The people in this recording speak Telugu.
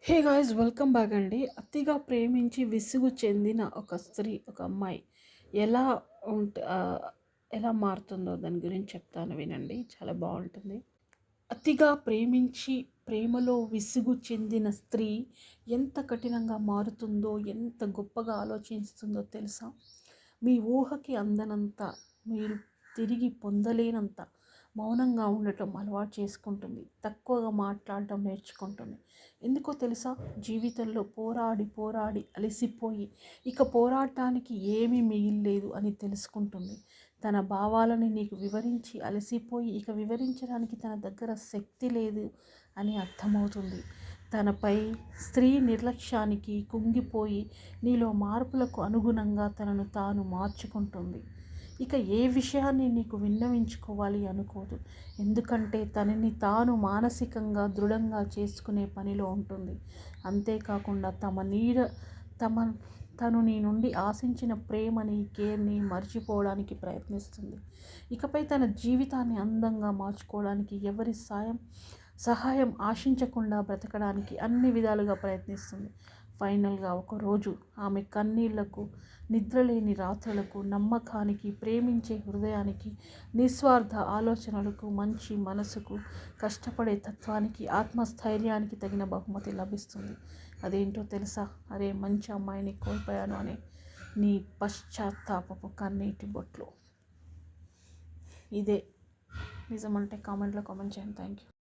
హే గాయ్స్, వెల్కమ్ బ్యాక్ అండి. అతిగా ప్రేమించి విసుగు చెందిన ఒక స్త్రీ, ఒక అమ్మాయి ఎలా ఉంట ఎలా మారుతుందో దాని గురించి చెప్తాను, వినండి. చాలా బాగుంటుంది. అతిగా ప్రేమించి ప్రేమలో విసుగు చెందిన స్త్రీ ఎంత కఠినంగా మారుతుందో, ఎంత గొప్పగా ఆలోచిస్తుందో తెలుసా? మీ ఊహకి అందనంత, మీరు తిరిగి పొందలేనంత మౌనంగా ఉండటం అలవాటు చేసుకుంటుంది. తక్కువగా మాట్లాడటం నేర్చుకుంటుంది. ఎందుకో తెలుసా? జీవితంలో పోరాడి పోరాడి అలసిపోయి ఇక పోరాటానికి ఏమీ మిగిల్లేదు అని తెలుసుకుంటుంది. తన భావాలని నీకు వివరించి అలసిపోయి ఇక వివరించడానికి తన దగ్గర శక్తి లేదు అని అర్థమవుతుంది. తనపై స్త్రీ నిర్లక్ష్యానికి కుంగిపోయి నీలో మార్పులకు అనుగుణంగా తనను తాను మార్చుకుంటుంది. ఇక ఏ విషయాన్ని నీకు విన్నవించుకోవాలి అనుకోదు. ఎందుకంటే తనని తాను మానసికంగా దృఢంగా చేసుకునే పనిలో ఉంటుంది. అంతేకాకుండా తను నీ నుండి ఆశించిన ప్రేమని, కేర్ని మర్చిపోవడానికి ప్రయత్నిస్తుంది. ఇకపై తన జీవితాన్ని అందంగా మార్చుకోవడానికి ఎవరి సహాయం ఆశించకుండా బ్రతకడానికి అన్ని విధాలుగా ప్రయత్నిస్తుంది. ఫైనల్గా ఒకరోజు ఆమె కన్నీళ్లకు, నిద్రలేని రాత్రులకు, నమ్మకానికి, ప్రేమించే హృదయానికి, నిస్వార్థ ఆలోచనలకు, మంచి మనసుకు, కష్టపడే తత్వానికి, ఆత్మస్థైర్యానికి తగిన బహుమతి లభిస్తుంది. అదేంటో తెలుసా? అరే, మంచి అమ్మాయిని కోల్పోయాను అని నీ పశ్చాత్తాపపు కన్నీటి బొట్లు. ఇదే నిజమంటే కామెంట్లో కామెంట్ చేయండి. Thank you.